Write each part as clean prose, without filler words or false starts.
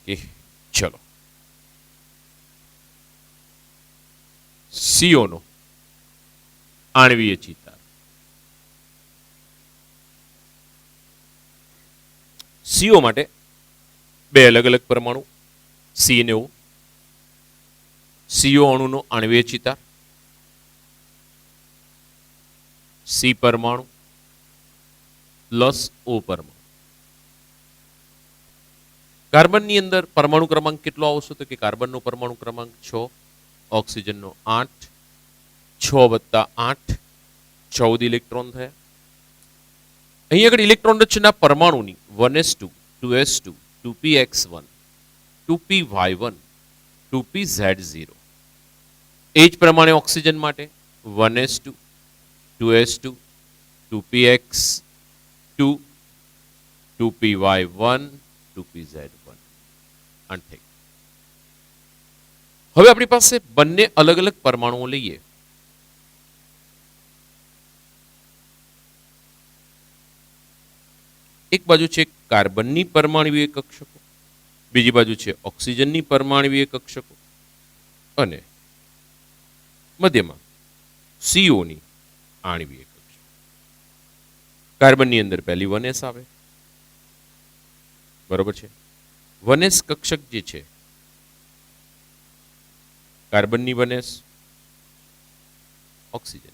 Okay, ચલો. CO નો આણવીય ચિતાર. CO માટે બે અલગ અલગ પરમાણુ CNO. CO અણુનો આણવીય ચિતાર C પરમાણુ પ્લસ O પરમાણુ. કાર્બનની અંદર પરમાણુ ક્રમાંક કેટલો આવશે તો કે કાર્બનનો પરમાણુ ક્રમાંક 6, ઓક્સિજનનો 8, 6 વત્તા 8 14 ઇલેક્ટ્રોન થયા. અહીં આગળ ઇલેક્ટ્રોન રચના પરમાણુની 1s2, 2s2, 2px1, 2py1, 2pz0. એ જ પ્રમાણે ઓક્સિજન માટે 1s2, 2s2, 2px2, 2py1, 2pz1. અંતે હવે આપણી પાસે બંને અલગ અલગ પરમાણુઓ લઈએ. એક બાજુ છે કાર્બનની પરમાણુવીય કક્ષકો, બીજી બાજુ છે ઓક્સિજનની પરમાણુવીય કક્ષકો અને મધ્યમાં CO ની આણવીય કક્ષક. કાર્બનની અંદર પહેલી 1s આવે, બરોબર છે. 1s કક્ષક જે છે કાર્બનની 1s, ઓક્સિજન,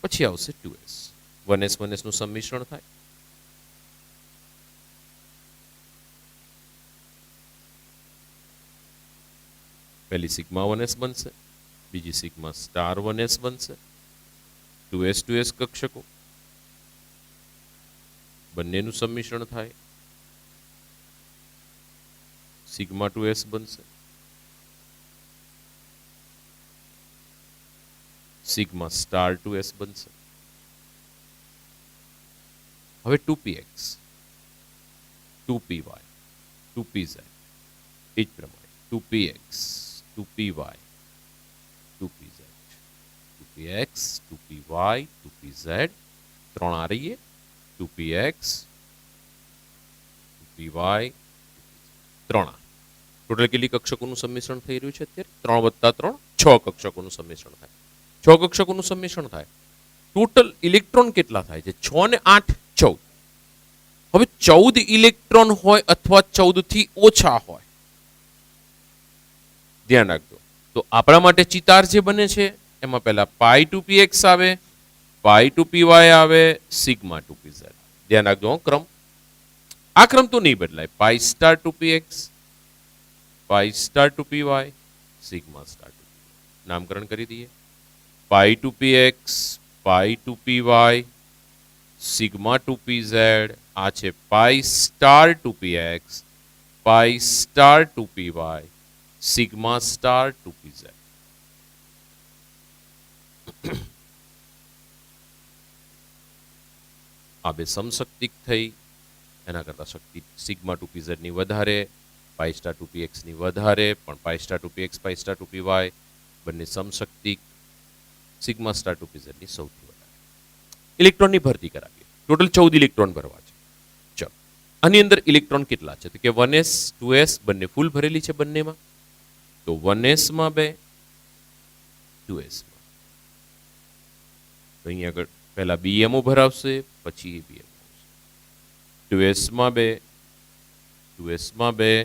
પછી આવશે 2s. 1s 1s નું સંમિશ્રણ થાય. પહેલી સિગ્મા 1s બનશે, બીજી સિગ્મા સ્ટાર 1s બનશે. 2s 2s કક્ષકો બંનેનું સંમિશ્રણ થાય, સિગ્મા 2s બનશે. સિગ્મા સ્ટાર 2s બનશે. હવે 2px, 2py, 2pz એ જ પ્રમાણે 2px, 2py, 2pz, 2px, 2py, 2pz, ત્રણ આ રહીએ, 2px, 2py, ત્રણ આ. ટોટલ કેટલી કક્ષકોનું સંમિશ્રણ થઈ રહ્યું છે અત્યારે? 3 વત્તા 3 6 કક્ષકોનું સંમિશ્રણ થાય. 6 કક્ષકોનું સંમિશ્રણ થાય. ટોટલ ઇલેક્ટ્રોન કેટલા થાય છે? 6 ને 8 14. હવે 14 ઇલેક્ટ્રોન હોય અથવા 14 થી ઓછા હોય, ધ્યાન રાખજો. તો આપણા માટે ચિતાર જે બને છે એમાં પહેલા પાઈ 2px આવે, પાઈ 2py આવે, સિગ્મા 2pz. ધ્યાન રાખજો ક્રમ. આ ક્રમ તો નહીં બદલાય. પાઈ સ્ટાર 2px, પાઈ star 2py, sigma star 2py. નામકરણ કરી દઈએ. પાઈ 2px, પાઈ 2py, સિગ્મા 2pz. આ છે પાઈ સ્ટાર 2px, પાઈ star 2py, sigma star 2pz. આ બે સમશક્તિક થઈ. એના કરતાં શક્તિ સિગ્મા 2pz ની વધારે, પાઈ સ્ટાર 2px ની વધારે, પણ પાઈ સ્ટાર 2px, પાઈ સ્ટાર 2py બંને સમશક્તિક, સિગ્મા સ્ટાર 2pz ની સૌથી વધારે. ઇલેક્ટ્રોનની ભરતી કરાવીએ. ટોટલ 14 ઇલેક્ટ્રોન ભરવા છે. ચલો, આની અંદર ઇલેક્ટ્રોન કેટલા છે? તો કે 1s 2s બંને ફૂલ ભરેલી છે બંનેમાં. તો 1s માં 2, 2s માં. તો અહીંયા આગળ પહેલા BMO ભરાવશે, પછી ABMO. 2s માં 2, 2s માં 2,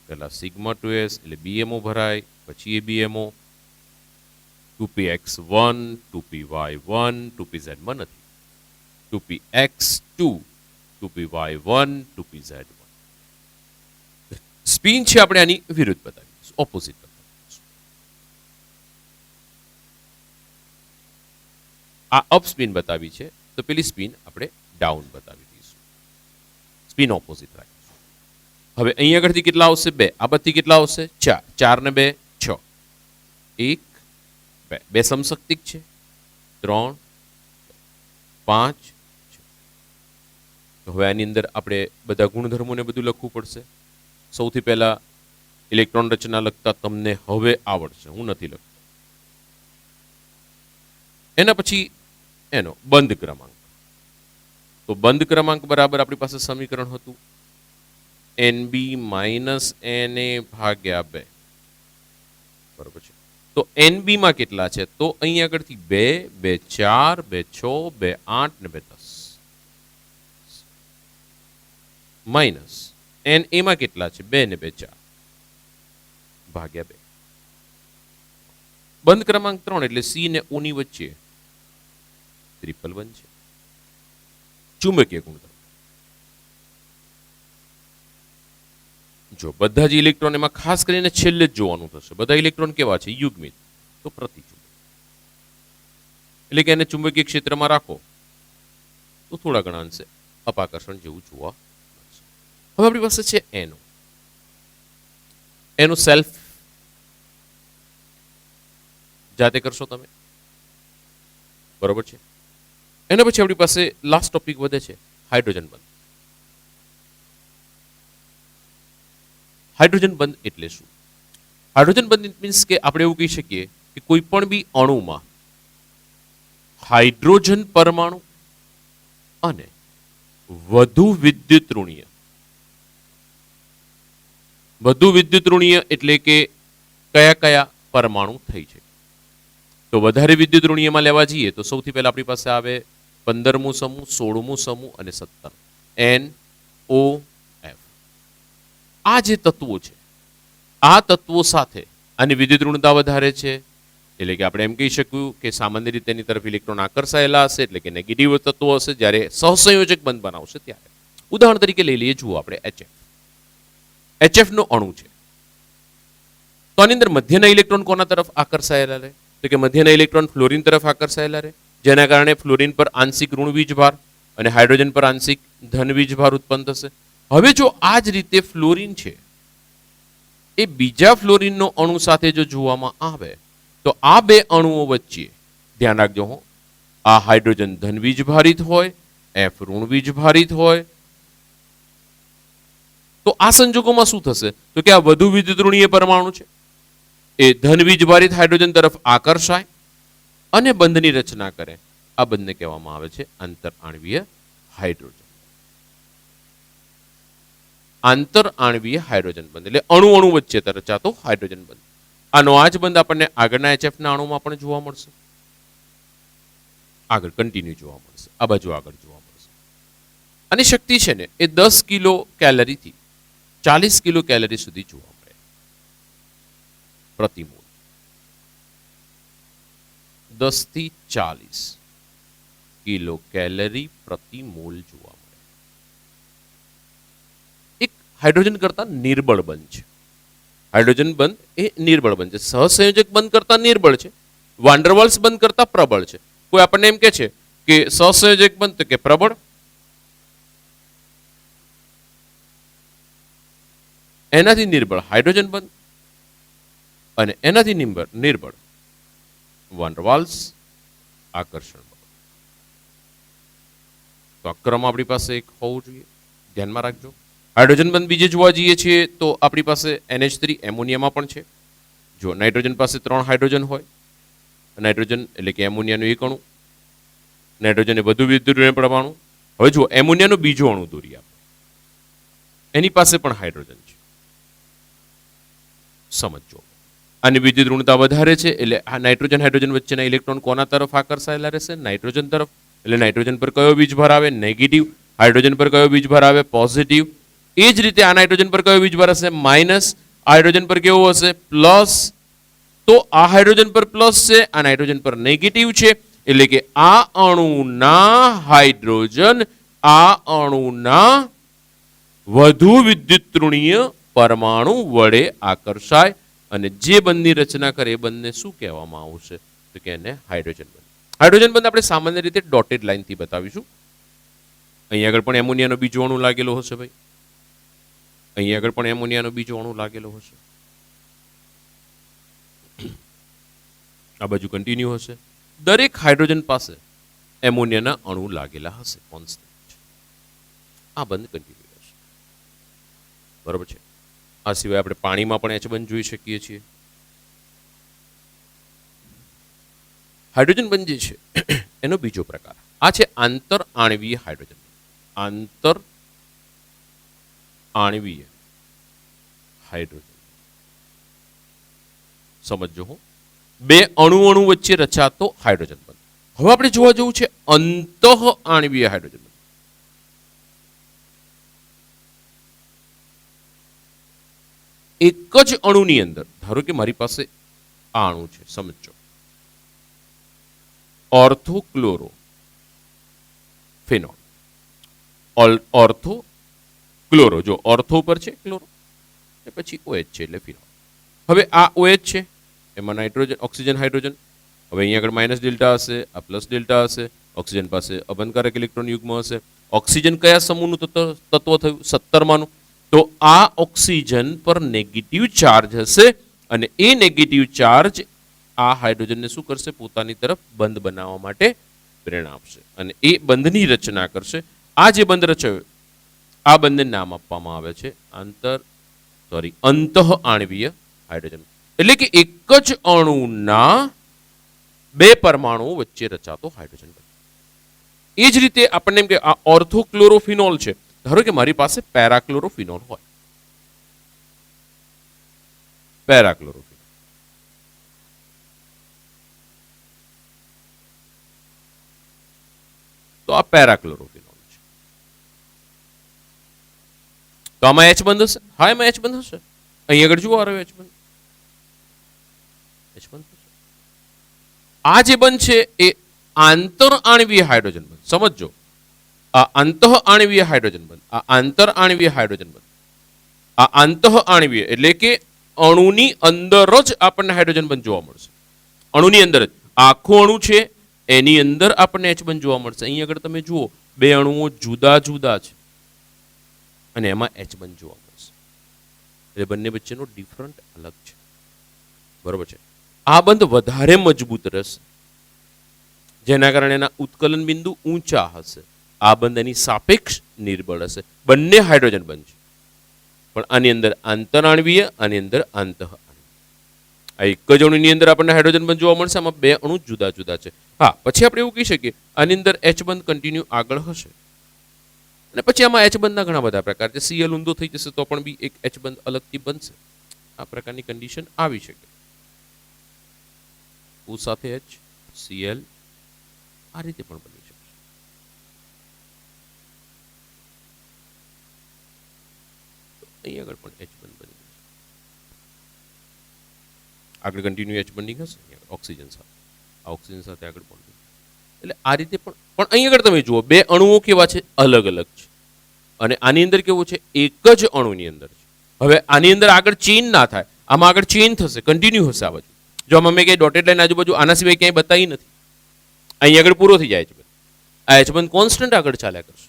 પહેલા સિગ્મા 2s એટલે BMO ભરાય, પછી ABMO. 2px1, 2py1, 2pz1 નથી. 2px2, 2py1, 2pz1. સ્પિન છે આપણે આની વિરુદ્ધ બતાવીશું, ઓપોઝિટ બતાવીશું. આ અપ સ્પિન બતાવી છે, તો પેલી સ્પિન આપણે ડાઉન બતાવી દઈશું. સ્પિન ઓપોઝિટ રાખીશું. હવે અહીં આગળથી કેટલા આવશે? 2. આ બધી કેટલા આવશે? 4. 4 ને 2 6. 1 2. 2 સમશક્તિક છે. 3 5 6. તો હવે આની અંદર આપણે બધા ગુણધર્મોને બધું લખવું પડશે. સૌથી પહેલા ઇલેક્ટ્રોન રચના લખતા તમને હવે આવડશે, હું નથી લખતો. એના પછી એનો બંધ ક્રમાંક. તો બંધ ક્રમાંક બરાબર આપણી પાસે સમીકરણ હતું NB માઇનસ NA ભાગ્યા 2, બરોબર છે. તો NB માં કેટલા છે? તો અહીં આગળથી 2, 2, 4, 2, 6, 2, 8 ને 2, 10 માઇનસ NA માં કેટલા છે? 2 ને 2, 4 ભાગ્યા 2. બંધ ક્રમાંક 3 એટલે C ને O ની વચ્ચે 111 છે. ચુંબકીય ગુણધર્મ, જો બધા જ ઇલેક્ટ્રોન, એમાં ખાસ કરીને છેલ્લે જ જોવાનું થશે, બધા ઇલેક્ટ્રોન કેવા છે? યુગ્મિત, તો પ્રતિચુંબક, એટલે કે એને ચુંબકીય ક્ષેત્રમાં રાખો તો થોડા ઘણા અંશે અપાકર્ષણ જેવું જોવા મળશે. હવે આપણી પાસે છે એનો સેલ્ફ જાતે કરશો તમે, બરોબર છે. એના પછી આપણી પાસે લાસ્ટ ટોપિક વધે છે હાઇડ્રોજન બંધ. હાઇડ્રોજન બંધ એટલે શું? હાઇડ્રોજન બંધ મીન્સ કે આપણે એવું કહી શકીએ કે કોઈ પણ બી અણુમાં હાઇડ્રોજન પરમાણુ અને વધુ વિદ્યુત ઋણીય એટલે કે કયા કયા પરમાણુ થઈ છે? તો વધારે વિદ્યુત ઋણીયમાં લેવા જઈએ તો સૌથી પહેલા આપણી પાસે આવે 15મું સમૂહ, 16મું સમૂહ અને 17, NOF. આ જે તત્વો છે, આ તત્વો સાથે આની વિદ્યુત ઋણતા વધારે છે, એટલે કે આપણે એમ કહી શકીએ કે સામાન્ય રીતે એની તરફ ઇલેક્ટ્રોન આકર્ષાયેલા હશે, એટલે કે નેગેટિવ તત્વો હશે જ્યારે સહસંયોજક બંધ બનાવશે ત્યારે. ઉદાહરણ તરીકે લઈ લઈએ, જુઓ આપણે HF નો અણુ છે, તો આની અંદર મધ્યના ઇલેક્ટ્રોન કોના તરફ આકર્ષાયેલા રહે? તો કે મધ્યના ઇલેક્ટ્રોન ફ્લોરિન તરફ આકર્ષાયેલા રહે, જેના કારણે ફ્લોરિન પર આંશિક ઋણ વીજભાર અને હાઇડ્રોજન પર આંશિક ધન વીજભાર ઉત્પન્ન થશે. હવે જો આ જ રીતે ફ્લોરિન છે એ બીજા ફ્લોરિનનો અણુ સાથે જો જોવામાં આવે તો આ બે અણુઓ વચ્ચે ધ્યાન રાખજો હો, આ હાઇડ્રોજન ધન વીજભારિત હોય, F ઋણ વીજભારિત હોય, તો આ સંજોગોમાં શું થશે? તો કે આ વધુ વિદ્યુત ઋણીય પરમાણુ છે એ ધન વીજભારિત હાઇડ્રોજન તરફ આકર્ષાય અને બંધની રચના કરે. આ બંધને કહેવામાં આવે છે આંતર આણ્વીય હાઇડ્રોજન. આંતર આણ્વીય હાઇડ્રોજન બંધ એટલે અણુ અણુ વચ્ચે રચાતો હાઇડ્રોજન બંધ. આનો આ જ બંધ આપણને આગળના HF ના અણુમાં પણ જોવા મળશે, આગળ કન્ટિન્યુ જોવા મળશે, આ બાજુ આગળ જોવા મળશે. આની શક્તિ છે ને એ 10 કિલો કેલરીથી 40 કિલો કેલરી સુધી જોવા મળે પ્રતિ મોલ. 10 થી 40 કિલો કેલરી પ્રતિ મોલ જોવા મળે. એક હાઇડ્રોજન કરતા નિર્બળ બંધ છે. હાઇડ્રોજન બંધ એ નિર્બળ બંધ છે, સહસંયોજક બંધ કરતા નિર્બળ છે, વાન્ડરવાલ્સ બંધ કરતા પ્રબળ છે. કોઈ આપણને એમ કે છે કે સહસંયોજક બંધ તો કે પ્રબળ, એનાથી નિર્બળ હાઇડ્રોજન બંધ અને એનાથી નિર્બળ વાન્ડરવાલ્સ આકર્ષણ બળ. તો આ ક્રમ આપણી પાસે એક હોવું જોઈએ, ધ્યાનમાં રાખજો. હાઇડ્રોજન બંધ બીજે જોવા જઈએ છીએ તો આપણી પાસે NH3 એમોનિયામાં પણ છે. જો નાઇટ્રોજન પાસે 3 હાઇડ્રોજન હોય, નાઇટ્રોજન એટલે કે એમોનિયાનું એક અણુ, નાઇટ્રોજન એ વધુ વિદ્યુત પરમાણુ. હવે જુઓ એમોનિયાનો બીજો અણુ દોરી આપણે, એની પાસે પણ હાઇડ્રોજન છે. સમજો આની વિદ્યુત ઋણતા વધારે છે એટલે આ નાઇટ્રોજન હાઇડ્રોજન વચ્ચેના ઇલેક્ટ્રોન કોના તરફ આકર્ષાયેલા રહેશે? નાઇટ્રોજન તરફ. એટલે નાઇટ્રોજન પર કયો વીજભાર આવે? નેગેટિવ. હાઇડ્રોજન પર કયો વીજભાર આવે? પોઝિટિવ. એ જ રીતે આ નાઇટ્રોજન પર કયો વીજભાર હશે? માઇનસ. હાઇડ્રોજન પર કેવો હશે? પ્લસ. તો આ હાઇડ્રોજન પર પ્લસ છે, આ નાઇટ્રોજન પર નેગેટિવ છે, એટલે કે આ અણુના હાઇડ્રોજન આ અણુના વધુ વિદ્યુત ઋણીય પરમાણુ વડે આકર્ષાય અને જે બંધની રચના કરે એ બંધને શું કહેવામાં આવશે? તો કે એને હાઇડ્રોજન બંધ. હાઇડ્રોજન બંધ આપણે સામાન્ય રીતે ડોટેડ લાઇનથી બતાવીશું. અહીં આગળ પણ એમોનિયાનો બીજો અણુ લાગેલો હશે ભાઈ, અહીં આગળ પણ એમોનિયાનો બીજો અણુ લાગેલો હશે, આ બાજુ કન્ટિન્યુ હશે. દરેક હાઇડ્રોજન પાસે એમોનિયાના અણુ લાગેલા હશે કોન્સ્ટન્ટ. આ બંધ કન્ટિન્યુ હશે, બરોબર છે. આ સિવાય આપણે પાણીમાં પણ H બંધ જોઈ શકીએ છીએ. હાઇડ્રોજન બંધ જે છે એનો બીજો પ્રકાર આ છે આંતર આણ્વીય હાઇડ્રોજન. આંતર આણવીય હાઇડ્રોજન. સમજો હું, બે અણુ વચ્ચે રચાતો હાઇડ્રોજન બંધ. હવે આપણે જોવા જવું છે અંતઃ આણવીય હાઇડ્રોજન બંધ. એક જ અણુની અંદર, ધારો કે મારી પાસે આ અણુ છે, સમજો ઓર્થોક્લોરો ફિનોલ. ઓર્થો ક્લોરો, જો ઓર્થો પર છે ક્લોરો, પછી OH છે એટલે ફિનોલ. હવે આ OH છે, એમાં નાઇટ્રોજન, ઓક્સિજન, હાઇડ્રોજન. હવે અહીંયા આગળ માઇનસ ડેલ્ટા હશે, આ પ્લસ ડેલ્ટા હશે. ઓક્સિજન પાસે અબંધકારક ઇલેક્ટ્રોન યુગ્મ હશે. ઓક્સિજન કયા સમૂહનું તત્વ થયું? 17 માનું. તો આ ઓક્સિજન પર નેગેટિવ ચાર્જ હશે અને એ નેગેટિવ ચાર્જ આ હાઇડ્રોજનને શું કરશે? પોતાની તરફ બંધ બનાવવા માટે પ્રેરણા આપશે અને એ બંધની રચના કરશે. આ જે બંધ રચાયો, આ બંધને નામ આપવામાં આવે છે અંતઃ આણવીય હાઇડ્રોજન. એટલે કે એક જ અણુના બે પરમાણુઓ વચ્ચે રચાતો હાઇડ્રોજન બંધ. એ જ રીતે આપણને એમ કે આ ઓર્થોક્લોરોફિનોલ છે. ધારો કે મારી પાસે પેરાક્લોરોફિનોલ હોય, પેરાક્લોરોફિનોલ, તો આ પેરાક્લોરોફિનોલ છે. તો આમાં H બંધ હશે. હા, એમાં H બંધ હશે. અહીં આગળ જુઓ, આ H બંધ, H બંધ થશે. આ જે બંધ છે એ આંતર આણવીય હાઇડ્રોજન બંધ. સમજો, આ અંતઃ આણવીય હાઇડ્રોજન બંધ, આ આંતર આણવીય હાઇડ્રોજન બંધ. આ અંતઃ આણવીય એટલે કે અણુની અંદર જ આપણને હાઇડ્રોજન બંધ જોવા મળશે. અણુની અંદર જ આખું અણુ છે, એની અંદર આપણને H બંધ જોવા મળશે. અહીં આગળ તમે જુઓ, બે અણુઓ જુદા જુદા છે અને એમાં H બંધ જોવા મળશે. એટલે બંને વચ્ચેનો ડિફરન્ટ અલગ છે. બરોબર છે. આ બંધ વધારે મજબૂત રહેશે, જેના કારણે એના ઉત્કલન બિંદુ ઊંચા હશે. આ બંધ એની સાપેક્ષ નિર્બળ હશે. બંને હાઇડ્રોજન બંધ છે, પણ આની અંદર આંતરાણવીય, આની અંદર અંતઃ આણવીય. આ એક જ અણુની અંદર આપણને હાઇડ્રોજન બંધ જોવા મળશે. આમાં બે અણુ જુદા જુદા છે. હા, પછી આપણે એવું કહી શકીએ આની અંદર H બંધ કન્ટિન્યુ આગળ હશે અને પછી આમાં H બંધના ઘણા બધા પ્રકાર છે. Cl ઊંધો થઈ જશે તો પણ બી એક H બંધ અલગથી બનશે. આ પ્રકારની કન્ડિશન આવી શકે. O સાથે H, Cl આ રીતે પણ બની શકે. અહીં આગળ પણ H બંધ બની જશે. આગળ કન્ટિન્યુ H બંડિંગ હશે ઓક્સિજન સાથે. આ ઓક્સિજન સાથે આગળ બોન્ડિંગ. એટલે આ રીતે પણ અહીં આગળ તમે જુઓ, બે અણુઓ કેવા છે? અલગ અલગ છે. અને આની અંદર કેવું છે? એક જ અણુની અંદર છે. હવે આની અંદર આગળ ચેઇન ના થાય, આમાં આગળ ચેઇન થશે, કન્ટિન્યુ હશે આ બાજુ. જો આમાં મેં કઈ ડોટેડ લાઈન આજુબાજુ આના સિવાય ક્યાંય બતાવી નથી. અહીં આગળ પૂરો થઈ જાય છે. આ H બંધ કોન્સ્ટન્ટ આગળ ચાલ્યા કરશે.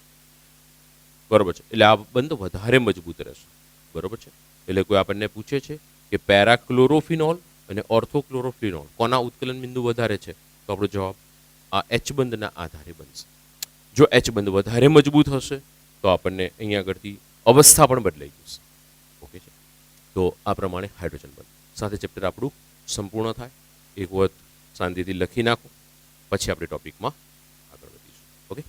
બરોબર છે. એટલે આ બંધ વધારે મજબૂત રહેશે. બરોબર છે. એટલે કોઈ આપણને પૂછે છે કે પેરાક્લોરોફિનોલ અને ઓર્થોક્લોરોફિનોલ કોના ઉત્કલન બિંદુ વધારે છે, તો આપણો જવાબ આ H બંધના આધારે બનશે. જો H બંધ વધારે મજબૂત હશે તો આપણને અહીંયા આગળથી અવસ્થા પણ બદલાઈ જશે. ઓકે છે. તો આ પ્રમાણે હાઇડ્રોજન બંધ સાથે ચેપ્ટર આપણું સંપૂર્ણ થાય. એક વખત શાંતિથી લખી નાખો, પછી આપણે ટોપિકમાં આગળ વધીશું. ઓકે.